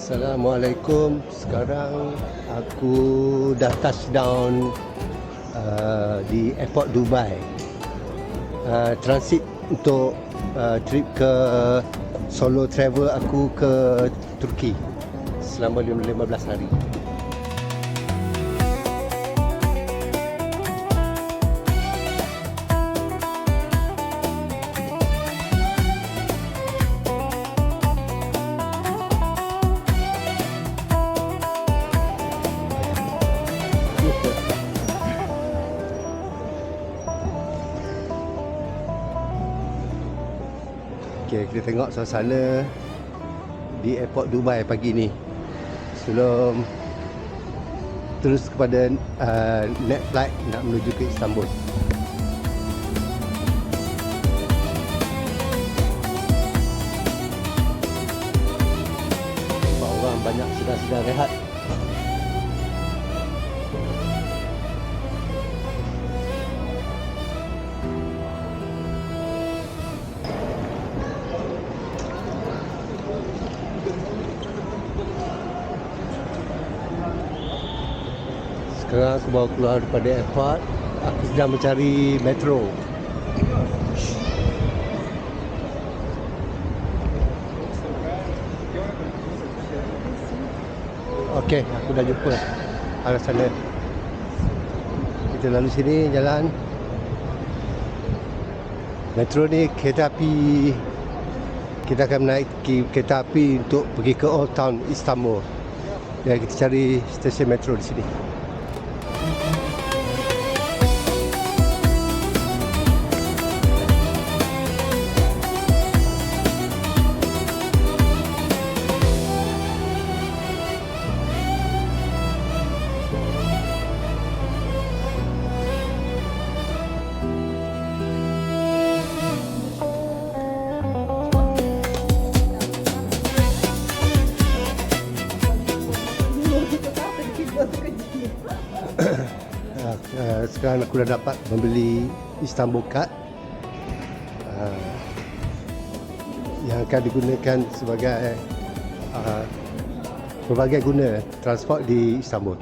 Assalamualaikum. Sekarang aku dah touchdown di airport Dubai. Transit untuk trip ke solo travel aku ke Turki selama 15 hari. Okay, kita tengok suasana di airport Dubai pagi ni sebelum terus kepada net flight nak menuju ke Istanbul. Nampak orang banyak sedang rehat. Sekarang aku baru keluar daripada airport. Aku sedang mencari metro. Okey, aku dah jumpa arah sana. Kita lalu sini jalan. Metro ni kereta api. Kita akan menaiki kereta api untuk pergi ke Old Town Istanbul. Dan kita cari stesen metro di sini. Sekarang aku dah dapat membeli Istanbul Card yang akan digunakan sebagai pelbagai guna transport di Istanbul.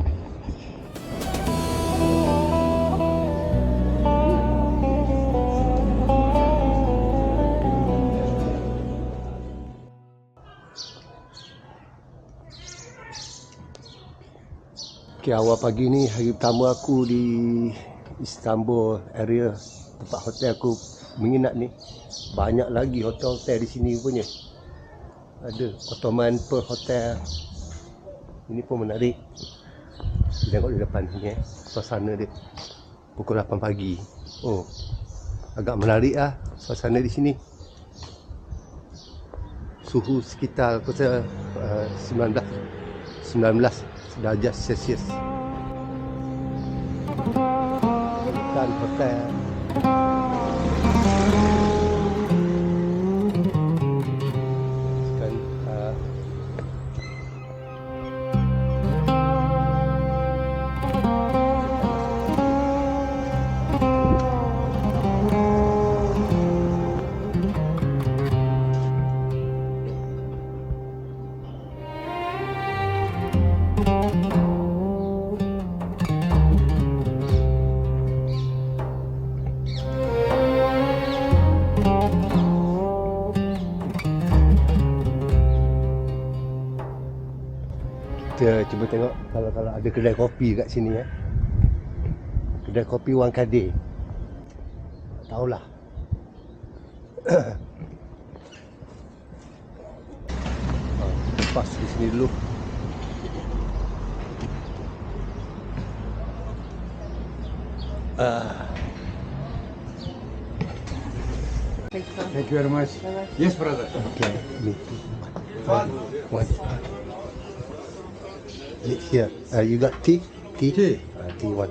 Okay, awal pagi ni hari pertama aku di Istanbul area tempat hotel aku menginap ni. Banyak lagi hotel-hotel di sini punya. Ada Ottoman per hotel. Ini pun menarik. Tengok di depan sini suasana dia pukul 8 pagi. Oh, agak menarik lah suasana di sini. Suhu sekitar 19 darjah Celsius. Bukan hotel. Kita cuba tengok kalau ada kedai kopi kat sini ya. Kedai kopi Wang Kadir. Tak tahulah. Pas di sini dulu. Thank you very much. Yes, brother. Okay, me too. One. Here, you got tea? Tea? Tea. Tea one.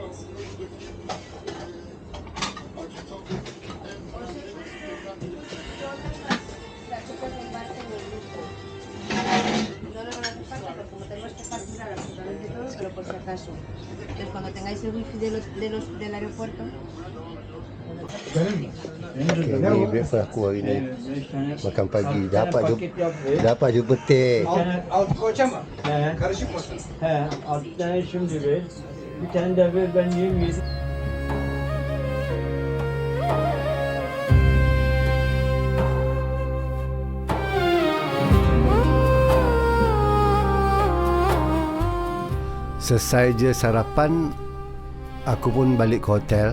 pero por si acaso. Entonces, cuando tengáis el wifi del aeropuerto, Okay, ni breakfast aku hari ni. Makan pagi. Dapat jumpa teh. Alt koyacağım mı? He. Karışık mısın? He, 6 tane şimdi ver. Bir tane de ver, ben yemeyeyim. Selesai je sarapan, aku pun balik ke hotel.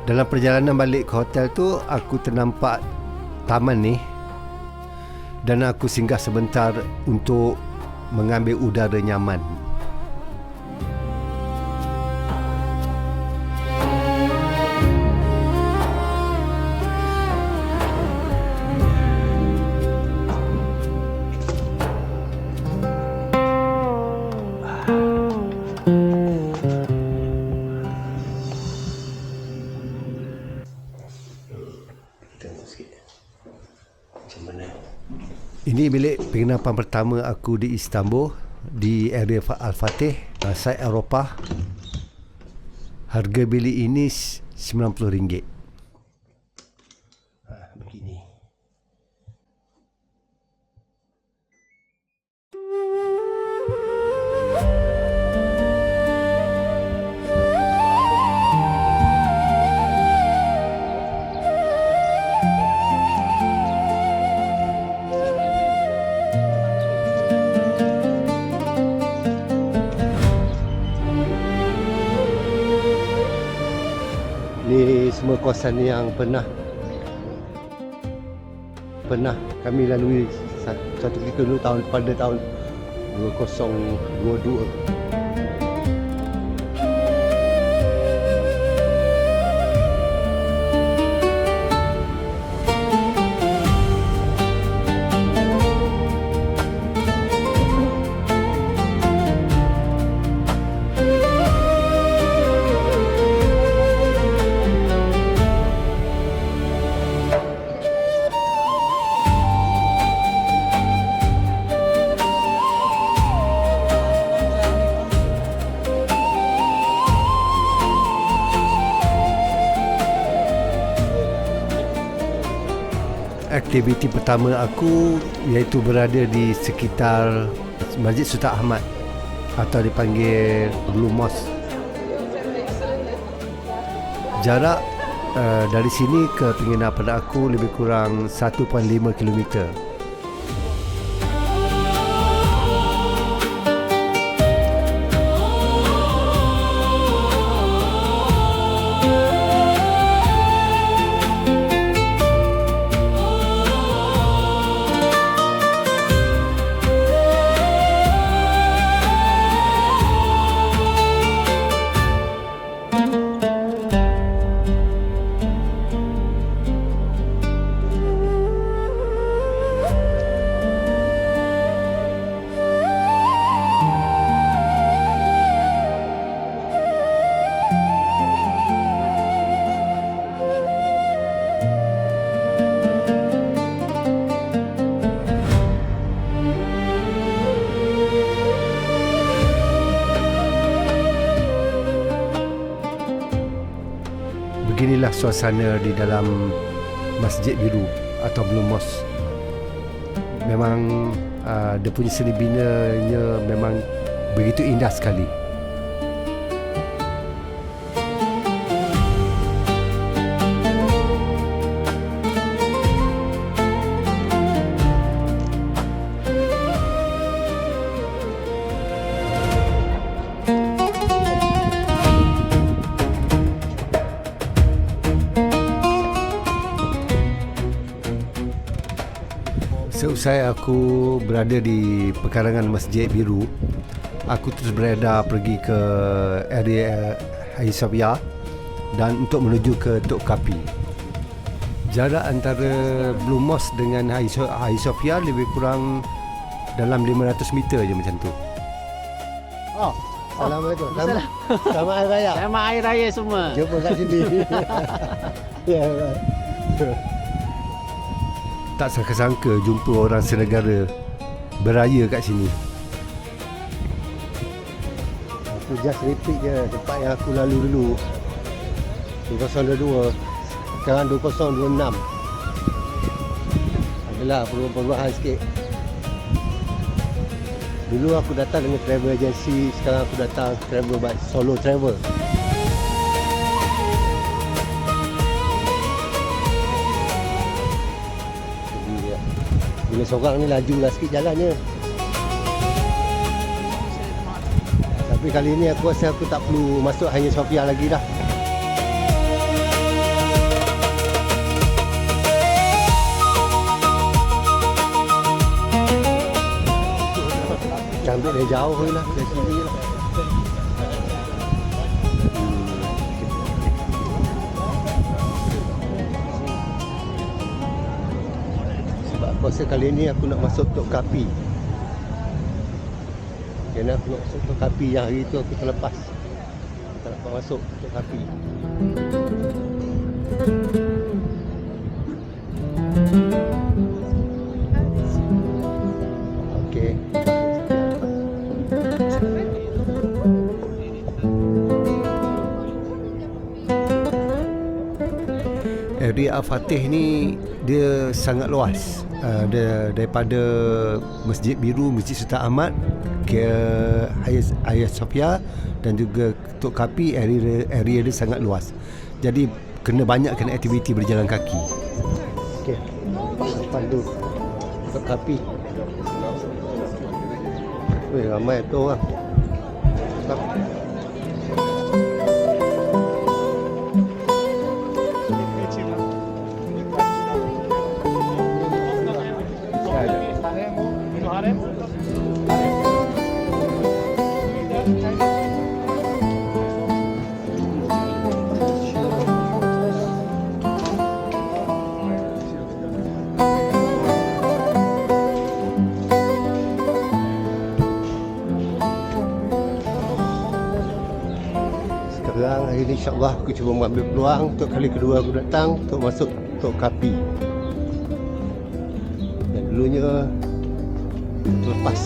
Dalam perjalanan balik ke hotel tu, aku ternampak taman ni dan aku singgah sebentar untuk mengambil udara nyaman. Tengok sikit macam mana. Ini bilik penginapan pertama aku di Istanbul, di area Al-Fatih, site Eropah. Harga bilik ini RM90. Begini. Ni semua kawasan yang pernah kami lalui satu ketika dulu pada tahun 2022. Aktiviti pertama aku iaitu berada di sekitar Masjid Sultan Ahmad atau dipanggil Blue Mosque. Jarak dari sini ke penginapan aku lebih kurang 1.5 km. Beginilah suasana di dalam Masjid Biru atau Blue Mosque. Memang dia punya seni binanya memang begitu indah sekali. Seusai aku berada di pekarangan Masjid Biru, aku terus beredar pergi ke area Hagia Sophia dan untuk menuju ke Tok Kapi. Jarak antara Blue Mosque dengan Hagia Sophia lebih kurang dalam 500 meter je macam tu. Oh, Assalamualaikum. Selamat Hari Raya. Selamat Hari Raya semua. Jumpa kat sini. Ya. Tak sangka-sangka jumpa orang senegara beraya kat sini. Aku just repeat je tempat yang aku lalu dulu. 2022. Sekarang 2026. Adalah perubahan sikit. Dulu aku datang dengan travel agency, sekarang aku datang travel by solo travel. Jadi bila seorang ni lajulah sikit jalannya. Tapi kali ni aku rasa aku tak perlu masuk Hagia Sophia lagi dah. Ambil dari jauh je lah, dari sini je lah. Sebab aku rasa kali ni aku nak masuk Tok Kapi. Kerana aku nak masuk Tok Kapi yang hari tu aku terlepas. Tak dapat masuk Tok Kapi. Okey. Area Al-Fatih ni dia sangat luas. Dia daripada Masjid Biru, Masjid Sultan Ahmad ke Hagia Sophia dan juga Tok Kapi, area dia sangat luas. Jadi banyak kena aktiviti berjalan kaki. Okey. Pandu Tok Kapi. Weh, ramai tu orang. Sekarang hari ni insyaAllah aku cuba mengambil peluang untuk kali kedua aku datang untuk masuk Tok Kapi. Dan dulunya terlepas.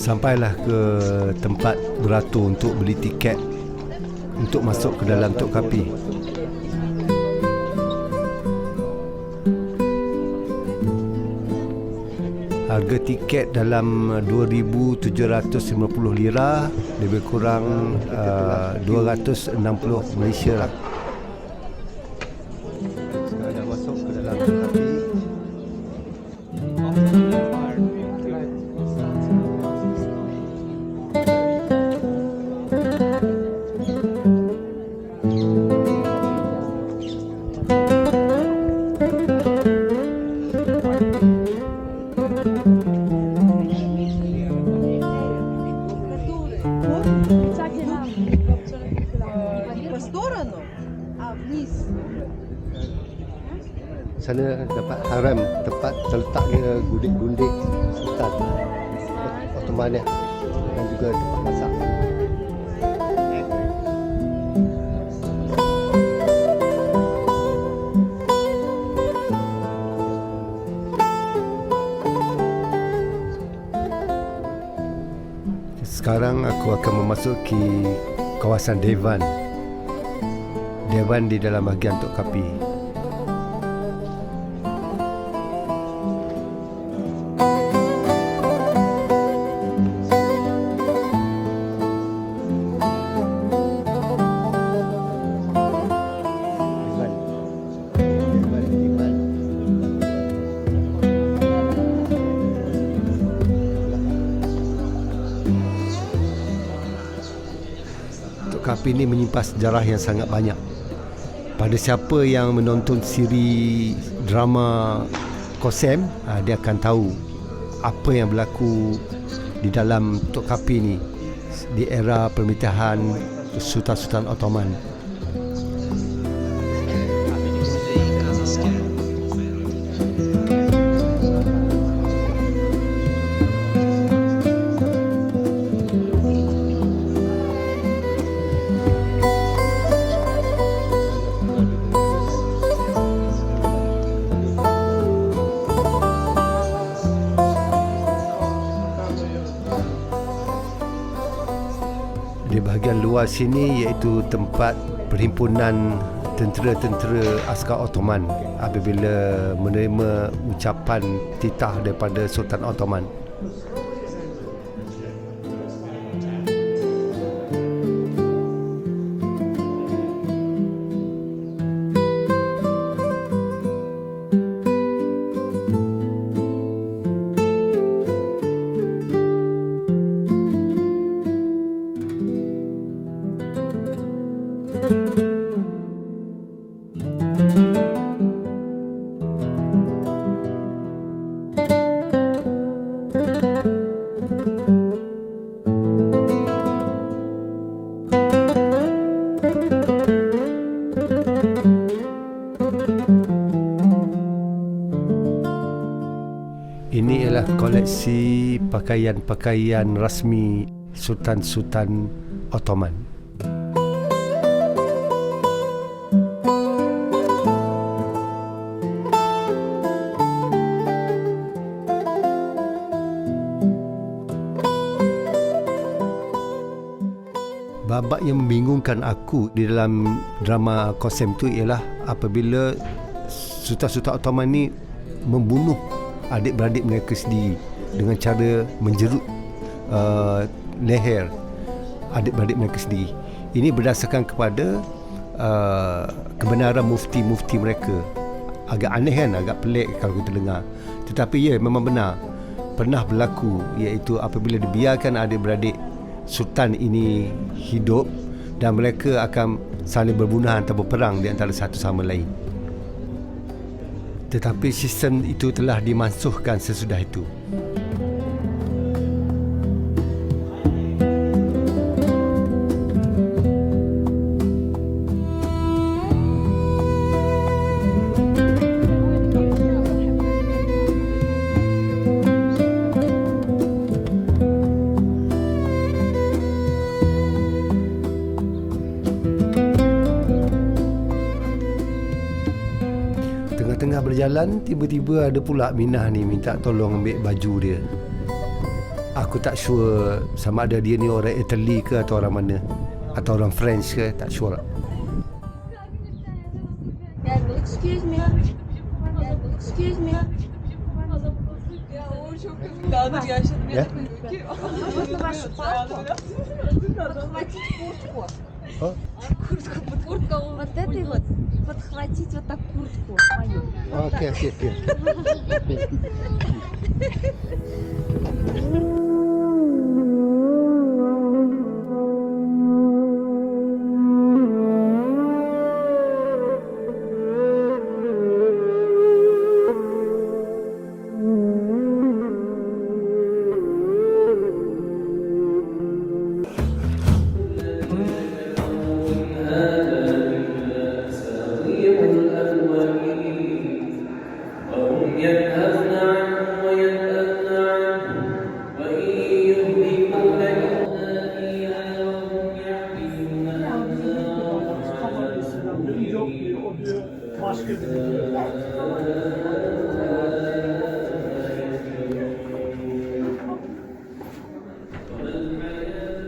Sampailah ke tempat beratur untuk beli tiket untuk masuk ke dalam Tok Kapi. Harga tiket dalam 2,750 lira, lebih kurang 260 Malaysia lah. Sekarang dah masuk ke dalam Tok Kapi. Sana dapat haram, tempat terletaknya gundik-gundik sultan Ottoman dan juga tempat masak. Sekarang aku akan memasuki kawasan Dewan. Dewan di dalam bahagian Tok Kapi. Tok Kapi ini menyimpan sejarah yang sangat banyak. Pada siapa yang menonton siri drama Kosem, dia akan tahu apa yang berlaku di dalam Tok Kapi ini di era pemerintahan Sultan-Sultan Ottoman. Di bahagian luar sini iaitu tempat perhimpunan tentera-tentera askar Ottoman apabila menerima ucapan titah daripada Sultan Ottoman. Ini ialah koleksi pakaian-pakaian rasmi Sultan-Sultan Ottoman. Babak yang membingungkan aku di dalam drama Kosem tu ialah apabila Sultan-Sultan Ottoman ni membunuh adik-beradik mereka sendiri dengan cara menjerut leher adik-beradik mereka sendiri. Ini berdasarkan kepada kebenaran mufti-mufti mereka. Agak aneh kan, agak pelik kalau kita dengar. Tetapi ya, memang benar. Pernah berlaku, iaitu apabila dibiarkan adik-beradik Sultan ini hidup dan mereka akan saling berbunuhan atau berperang di antara satu sama lain. Tetapi sistem itu telah dimansuhkan sesudah itu. Tengah berjalan, tiba-tiba ada pula Minah ni minta tolong ambil baju dia. Aku tak sure sama ada dia ni orang Italy ke atau orang mana, atau orang French ke, tak sure. Excuse me. Excuse me. Ya? Можно вашу папку? Подхватить куртку. Куртка вот этой вот. Подхватить вот так куртку мою. Okey.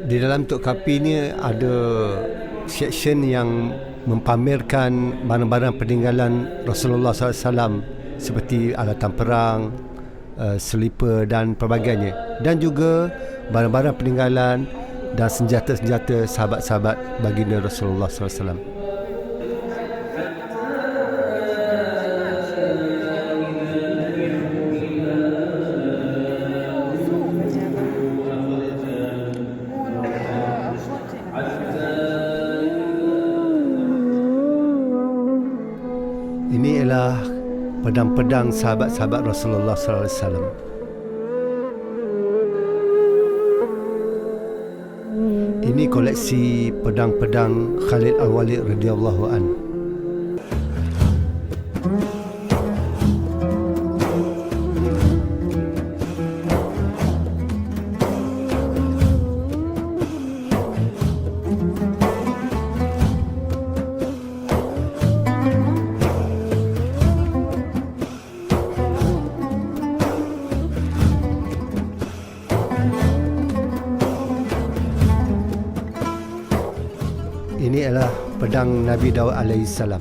Di dalam Tok Kapi ni ada section yang mempamerkan barang-barang peninggalan Rasulullah SAW seperti alatan perang, selipar dan pelbagainya, dan juga barang-barang peninggalan dan senjata-senjata sahabat-sahabat baginda Rasulullah SAW. ialah pedang-pedang sahabat-sahabat Rasulullah sallallahu alaihi wasallam. Ini koleksi pedang-pedang Khalid Al-Walid radhiyallahu an. Ini adalah pedang Nabi Daud alaihissalam.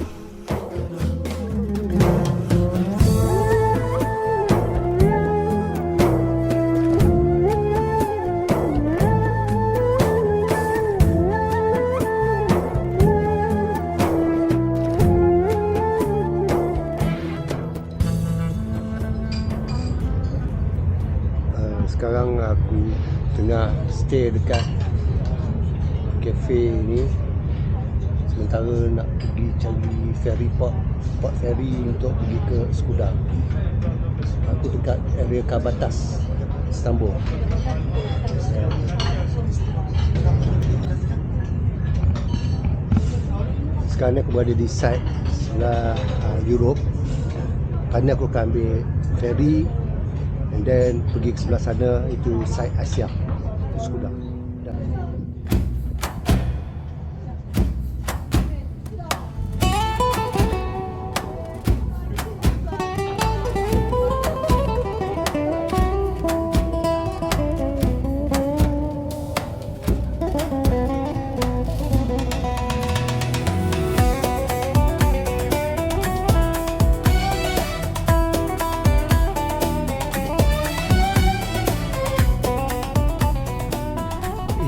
Sekarang aku tengah stay dekat kafe ni, sementara nak pergi cari ferry port ferry untuk pergi ke Skudar. Aku dekat area Kabatas, Istanbul. Sekarang ni aku berada di side sebelah Europe. Kerana aku akan ambil ferry and then pergi ke sebelah sana, itu side Asia, Skudar.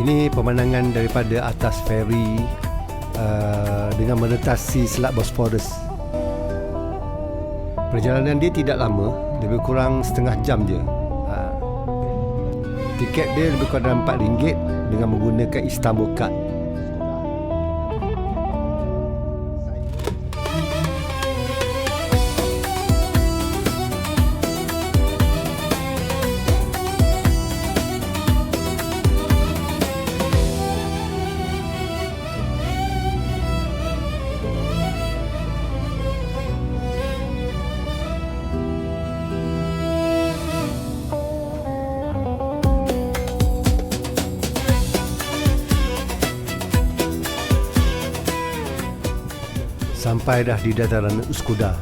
Ini pemandangan daripada atas feri dengan menetasi Selat Bosphorus. Perjalanan dia tidak lama, lebih kurang setengah jam je. Tiket dia lebih kurang RM4 dengan menggunakan Istanbul Card. Sampai dah di dataran Üsküdar.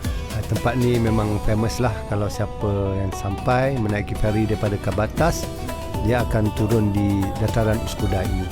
Tempat ni memang famous lah. Kalau siapa yang sampai menaiki feri daripada Kabatas, dia akan turun di dataran Üsküdar ini.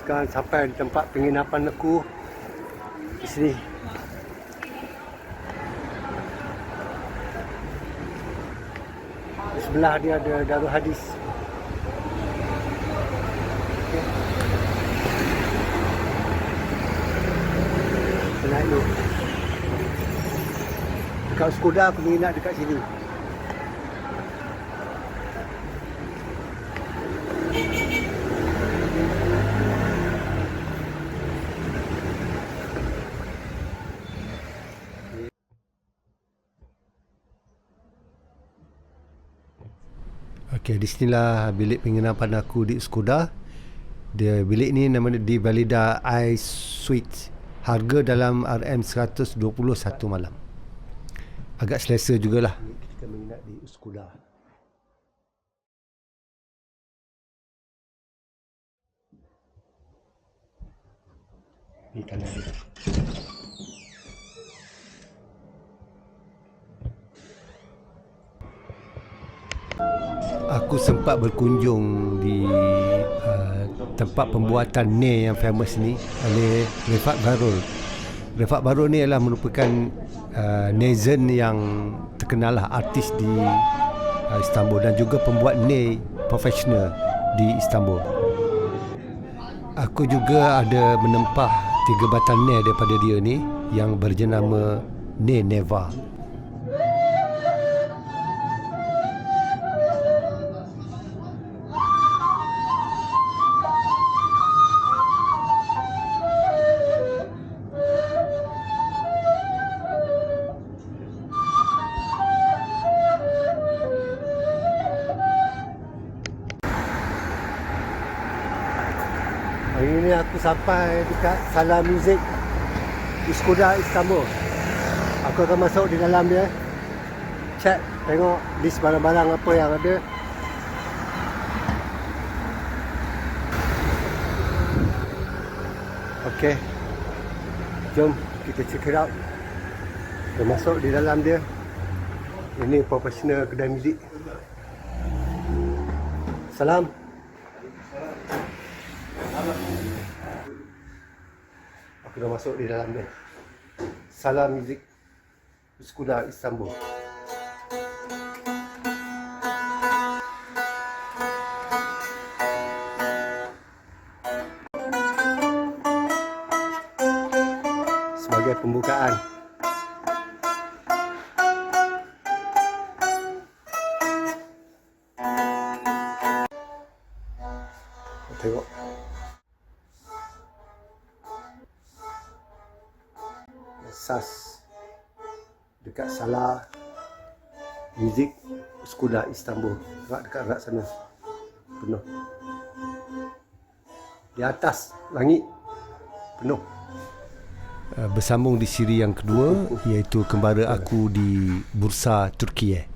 Sekarang sampai di tempat penginapan aku di sini. Di sebelah dia ada Darul Hadis. Kita naik dulu. Dekat Skoda aku menginap dekat sini. Okey, di sinilah bilik penginapan aku di Skoda. Bilik ni nama dia di Valida Ice Suite. Harga dalam RM121 malam. Agak selesa jugalah. Kita menginap di Skoda. Ni tanah dia. Aku sempat berkunjung di tempat pembuatan ne yang famous ni oleh Refat Barul. Refat Barul ni adalah merupakan nezen yang terkenal lah, artis di Istanbul dan juga pembuat ne profesional di Istanbul. Aku juga ada menempah 3 batang ne daripada dia ni yang berjenama ne Neva. Hari ini aku sampai dekat Salah Music di Skoda Istanbul. Aku akan masuk di dalam dia, check, tengok list barang-barang apa yang ada. Okey, jom kita check it out. Kita masuk di dalam dia. Ini profesional kedai muzik. Salam. Aku dah masuk di dalam dia. Salah Music Skoda Istanbul. Sebagai pembukaan. Tengok. Sas dekat Salah Music Skoda Istanbul. Dekat rak sana penuh. Di atas langit penuh. Bersambung di siri yang kedua, iaitu kembara aku di Bursa Turkiye.